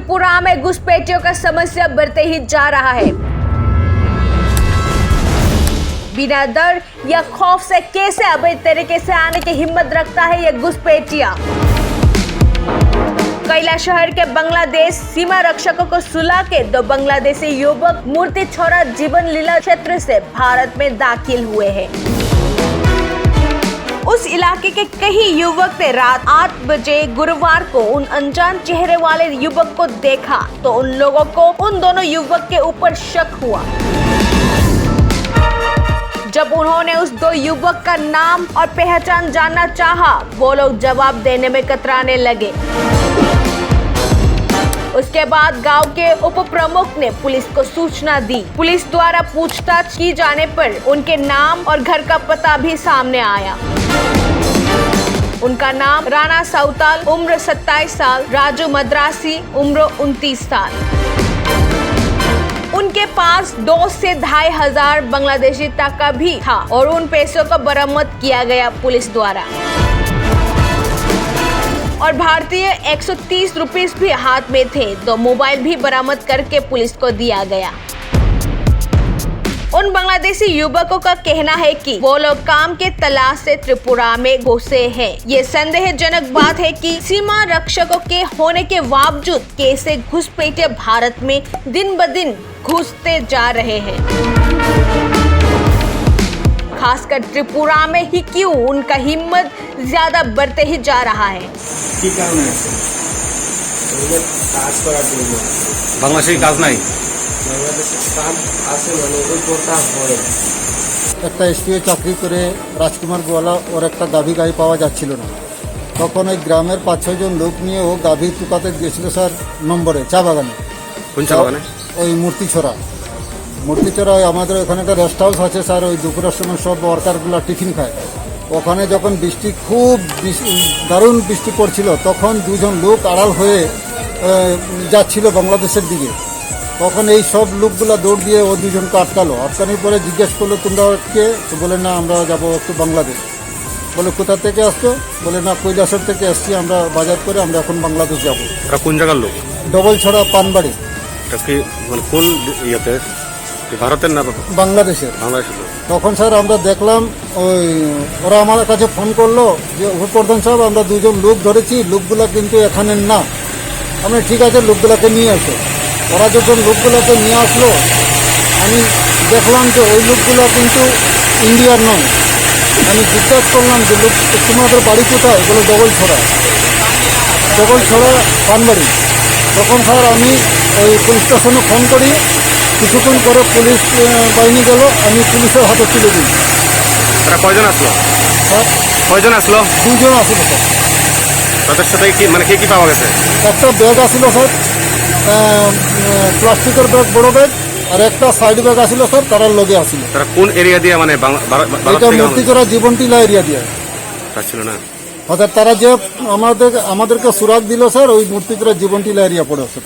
त्रिपुरा में घुसपैठियों का समस्या बढ़ते ही जा रहा है। बिना डर या खौफ से कैसे अवैध तरीके से आने की हिम्मत रखता है ये घुसपैठिया। कैला शहर के बांग्लादेश सीमा रक्षकों को सुला के दो बांग्लादेशी युवक मूर्ति छोरा जीवन लीला क्षेत्र से भारत में दाखिल हुए हैं। उस इलाके के कई युवक ने रात 8 बजे गुरुवार को उन अनजान चेहरे वाले युवक को देखा तो उन लोगों को उन दोनों युवक के ऊपर शक हुआ। जब उन्होंने उस दो युवक का नाम और पहचान जानना चाहा, वो लोग जवाब देने में कतराने लगे। उसके बाद गांव के उप प्रमुख ने पुलिस को सूचना दी। पुलिस द्वारा पूछताछ की जाने पर उनके नाम और घर का पता भी सामने आया। उनका नाम राणा साउताल, उम्र 27 साल, राजू मद्रासी, उम्र 29 साल। उनके पास 2 से 2,500 बांग्लादेशी टका भी था और उन पैसों को बरामद किया गया पुलिस द्वारा और भारतीय 130 रुपीस भी हाथ में थे। 2 मोबाइल भी बरामद करके पुलिस को दिया गया। उन बांग्लादेशी युवकों का कहना है कि वो लोग काम के तलाश से त्रिपुरा में घुसे हैं। ये संदेहजनक बात है कि सीमा रक्षकों के होने के बावजूद कैसे घुसपैठे भारत में दिन ब दिन घुसते जा रहे हैं। खासकर त्रिपुरा में ही क्यों उनका हिम्मत ज्यादा बढ़ते ही जा रहा है। বাংলাদেশের কাজ নাই, একটা এসপিও চাকরি করে রাজকুমার গোয়ালা ওর একটা গাভী গাড়ি পাওয়া যাচ্ছিল না। তখন ওই গ্রামের 5-6 জন লোক নিয়ে ও গাভী টুকাতে গিয়েছিল স্যার নম্বরে চা বাগানে। কোন চা বাগানে? ওই মূর্তিচড়া আমাদের ওখানে একটা রেস্ট হাউস আছে স্যার। ওই দুপুরের সময় সব ওয়ার্কারগুলো টিফিন খায়। ওখানে যখন বৃষ্টি খুব দারুণ বৃষ্টি পড়ছিল তখন 2 জন লোক আড়াল হয়ে যাচ্ছিল বাংলাদেশের দিকে। তখন এই সব লোকগুলো দৌড় দিয়ে ও 2 জনকে আটকানোর পরে জিজ্ঞেস করলো তোমরা কে? তো বলে না আমরা যাবো একটু বাংলাদেশ। বলে কোথা থেকে আসতো? বলে না কৈলাসর থেকে আসছি, আমরা বাজার করে আমরা এখন বাংলাদেশ যাবো। কোন জায়গার লোক? ডবল ছড়া পানবাড়ি। কোন ইয়েতে? ভারতের না বাংলাদেশের? বাংলাদেশের। তখন স্যার আমরা দেখলাম ওরা আমার কাছে ফোন করলো যে উপপ্রধান সাহেব আমরা 2 জন লোক ধরেছি, লোকগুলা কিন্তু এখানে না। আমি ঠিক আছে লোকগুলাকে নিয়ে আসো। ওরা যখন লোকগুলোকে নিয়ে আসলো আমি দেখলাম যে ওই লোকগুলো কিন্তু ইন্ডিয়ার নয়। আমি জিজ্ঞাসা করলাম যে লোক তোমাদের বাড়ি কোথায়? এগুলো ডবল ছড়া পানবাড়ি। তখন স্যার আমি ওই পুলিশ স্টেশনে ফোন করি। কিছুক্ষণ পরে পুলিশ বাহিনী গেল, আমি পুলিশের হাতে তুলে দিই। তারা কয়জন আসলো? স্যার কয়জন আসলো? 2 জন আসলো স্যার। তাদের সাথে কি কি পাওয়া গেছে? একটা ব্যাগ আসলো স্যার, প্লাস্টিকের ব্যাগ, বড় ব্যাগ, আর একটা সাইড ব্যাগ আসিল স্যার। তারা লগে আসিল। তারা কোন এরিয়া দিয়ে মানে এটা মূর্তিচড়া জীবনটিলা এরিয়া দিয়ে ছিল না? তারা যে আমাদেরকে সুরাগ দিল স্যার ওই মূর্তিচড়া জীবনটিলা এরিয়া পড়ে স্যার।